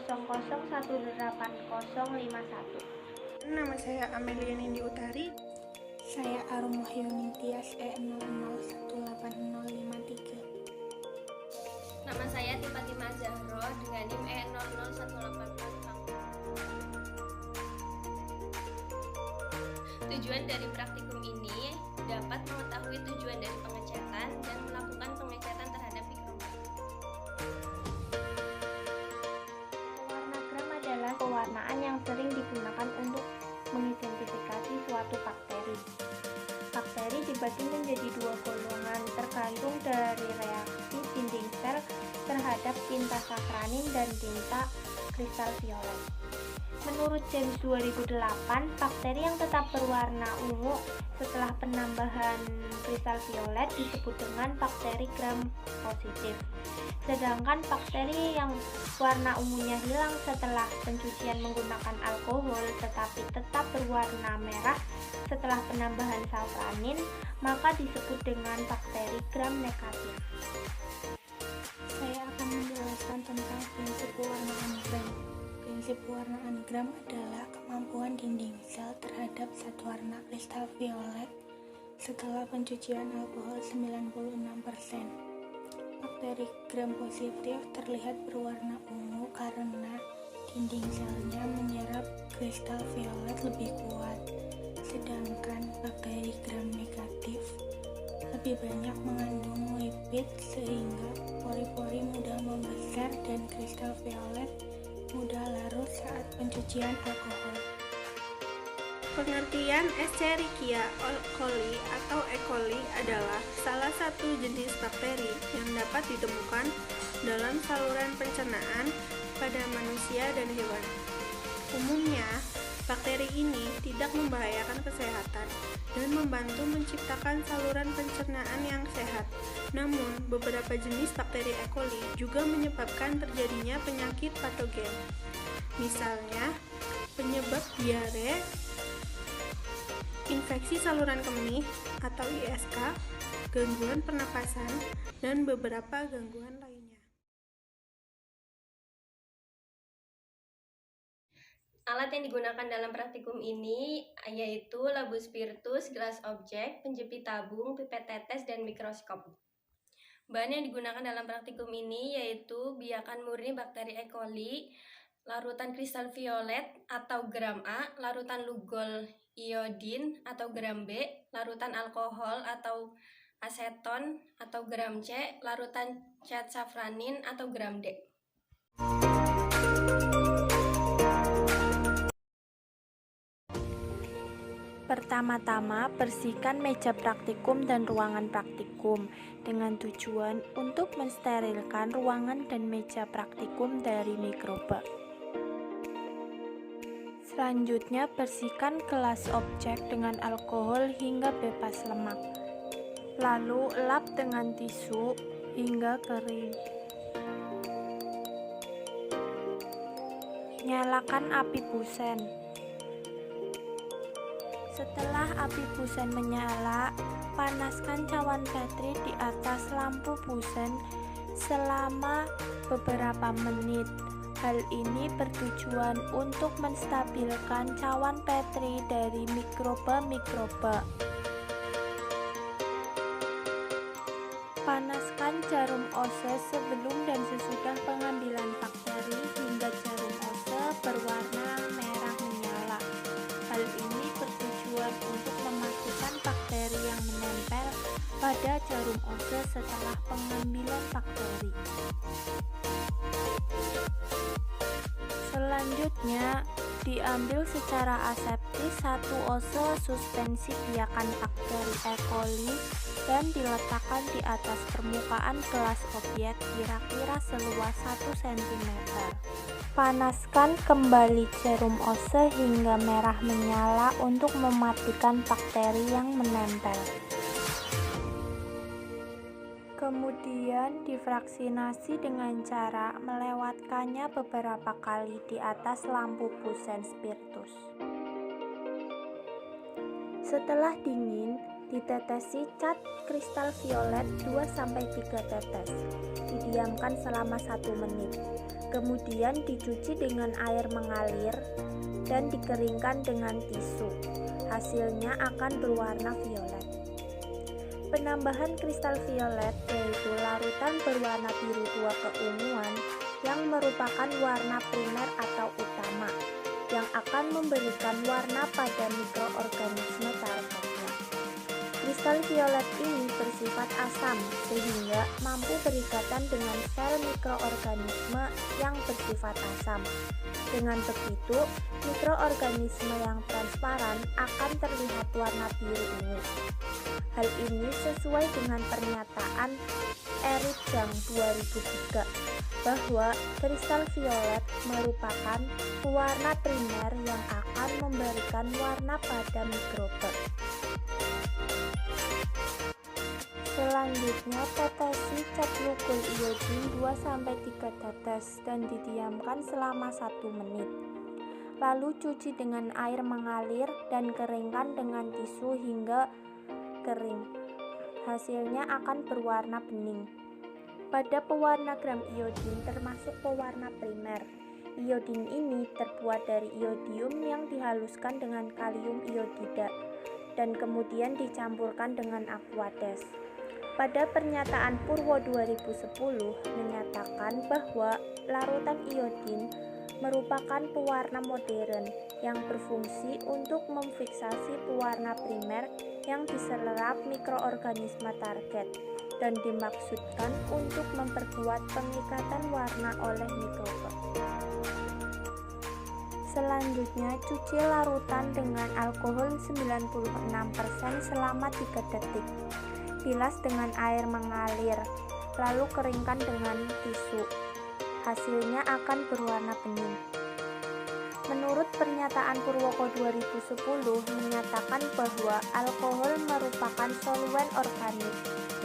00018051. Nama saya Amelia Nindi Utari. Saya Arum Wahyuni Tias E00180053. Nama saya Tifatimah Zahro dengan NIM E001840. Tujuan dari praktikum ini dapat mengetahui tujuan dari pengecatan dan melakukan pengecatan terhadap mikroba. Pewarna gram adalah pewarnaan yang sering digunakan untuk mengidentifikasi suatu bakteri. Bakteri dibagi menjadi dua golongan tergantung dari reaksi dinding sel terhadap tinta safranin dan tinta kristal violet. Menurut James 2008, bakteri yang tetap berwarna ungu setelah penambahan kristal violet disebut dengan bakteri gram positif. Sedangkan bakteri yang warna ungunya hilang setelah pencucian menggunakan alkohol tetapi tetap berwarna merah setelah penambahan safranin, maka disebut dengan bakteri gram negatif. Saya akan menjelaskan tentang prinsip pewarnaan gram. Prinsip pewarnaan gram adalah kemampuan dinding sel terhadap zat warna kristal violet setelah pencucian alkohol 96%. Bakteri gram positif terlihat berwarna ungu karena dinding selnya menyerap kristal violet lebih kuat, sedangkan bakteri gram negatif lebih banyak mengandung lipid sehingga pori-pori mudah membesar dan kristal violet mudah larut saat pencucian alkohol. Pengertian Escherichia coli atau E. coli adalah salah satu jenis bakteri yang dapat ditemukan dalam saluran pencernaan pada manusia dan hewan. Umumnya, bakteri ini tidak membahayakan kesehatan dan membantu menciptakan saluran pencernaan yang sehat. Namun, beberapa jenis bakteri E. coli juga menyebabkan terjadinya penyakit patogen. Misalnya, penyebab diare, infeksi saluran kemih atau ISK, gangguan pernapasan, dan beberapa gangguan lainnya. Alat yang digunakan dalam praktikum ini yaitu labu spiritus, gelas objek, penjepit tabung, pipet tetes, dan mikroskop. Bahan yang digunakan dalam praktikum ini yaitu biakan murni bakteri E. coli, larutan kristal violet atau gram A, larutan lugol iodin atau gram B, larutan alkohol atau aseton atau gram C, larutan cat safranin atau gram D. Pertama-tama, bersihkan meja praktikum dan ruangan praktikum dengan tujuan untuk mensterilkan ruangan dan meja praktikum dari mikroba. Selanjutnya, bersihkan gelas objek dengan alkohol hingga bebas lemak. Lalu, lap dengan tisu hingga kering. Nyalakan api busen. Setelah api busen menyala, panaskan cawan petri di atas lampu busen selama beberapa menit. Hal ini bertujuan untuk menstabilkan cawan petri dari mikroba-mikroba. Panaskan jarum ose sebelum dan sesudah pengambilan bakteri hingga jarum ose berwarna merah menyala. Hal ini bertujuan untuk memastikan bakteri yang menempel pada jarum ose setelah pengambilan bakteri. Selanjutnya, diambil secara aseptis satu ose suspensi biakan bakteri E. coli dan diletakkan di atas permukaan gelas objek kira-kira seluas 1 cm. Panaskan kembali jarum ose hingga merah menyala untuk mematikan bakteri yang menempel. Kemudian difraksinasi dengan cara melewatkannya beberapa kali di atas lampu busen spiritus. Setelah dingin, Ditetesi cat kristal violet 2-3 tetes. Didiamkan selama 1 menit. Kemudian dicuci dengan air mengalir dan dikeringkan dengan tisu. Hasilnya akan berwarna violet. Penambahan kristal violet yaitu larutan berwarna biru 2 keunguan yang merupakan warna primer atau utama yang akan memberikan warna pada mikroorganisme targetnya. Kristal violet ini bersifat asam sehingga mampu berikatan dengan sel mikroorganisme yang bersifat asam. Dengan begitu, mikroorganisme yang transparan akan terlihat warna biru ungu. Hal ini sesuai dengan pernyataan Eric Zhang 2003 bahwa kristal violet merupakan pewarna primer yang akan memberikan warna pada mikroba. Selanjutnya, tetesi cat glukol iodin 2-3 tetes dan didiamkan selama 1 menit. Lalu cuci dengan air mengalir dan keringkan dengan tisu hingga kering. Hasilnya akan berwarna bening. Pada pewarna gram iodin termasuk pewarna primer. Iodin ini terbuat dari iodium yang dihaluskan dengan kalium iodida dan kemudian dicampurkan dengan aqueous. Pada pernyataan Purwo 2010 menyatakan bahwa larutan iodin merupakan pewarna modern yang berfungsi untuk memfiksasi pewarna primer yang diserap mikroorganisme target dan dimaksudkan untuk memperkuat pengikatan warna oleh mikroba. Selanjutnya, cuci larutan dengan alkohol 96% selama 3 detik. Bilas dengan air mengalir, lalu keringkan dengan tisu. Hasilnya akan berwarna bening. Menurut pernyataan Purwoko 2010 menyatakan bahwa alkohol merupakan soluen organik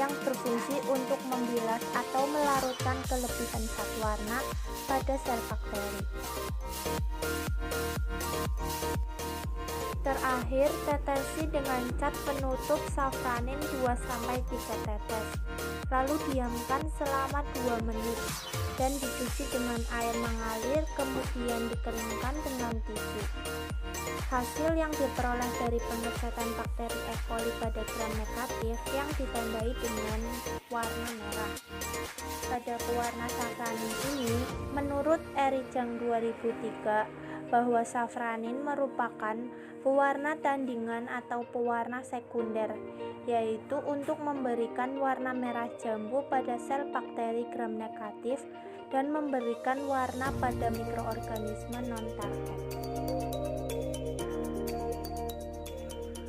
yang berfungsi untuk membilas atau melarutkan kelebihan zat warna pada sel bakteri. Terakhir, tetesi dengan cat penutup safranin 2-3 tetes. Lalu diamkan selama 2 menit dan dicuci dengan air mengalir, kemudian dikeringkan dengan tisu. Hasil yang diperoleh dari pengecatan bakteri E. coli pada gram negatif yang ditandai dengan warna merah. Pada pewarna safranin ini, menurut Eric Zhang 2003, bahwa safranin merupakan pewarna tandingan atau pewarna sekunder, yaitu untuk memberikan warna merah jambu pada sel bakteri gram negatif dan memberikan warna pada mikroorganisme non-target.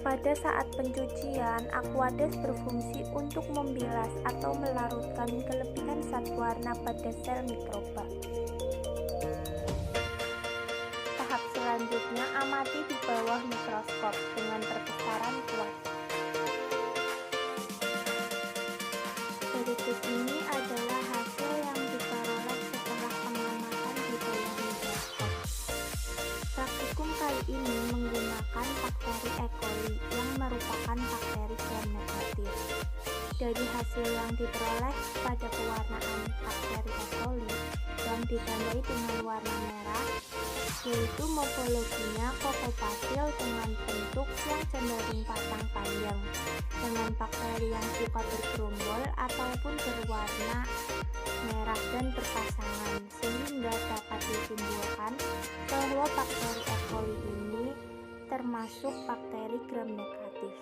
Pada saat pencucian, aqueous berfungsi untuk membilas atau melarutkan kelebihan zat warna pada sel mikroba. Tahap selanjutnya, amati di bawah mikroskop dengan perbesaran kuat. Berikut ini adalah hasil yang diperoleh setelah pengamatan di bawah mikroskop. Praktikum kali ini menggunakan bakteri E. coli yang merupakan bakteri gram negatif. Dari hasil yang diperoleh pada pewarnaan bakteri E. coli yang ditandai dengan warna merah, yaitu morfologinya kokopacil dengan bentuk yang cenderung patang panjang, dengan bakteri yang suka bergerombol ataupun berwarna merah dan berpasangan, sehingga dapat disimpulkan bahwa bakteri E. coli ini termasuk bakteri gram negatif.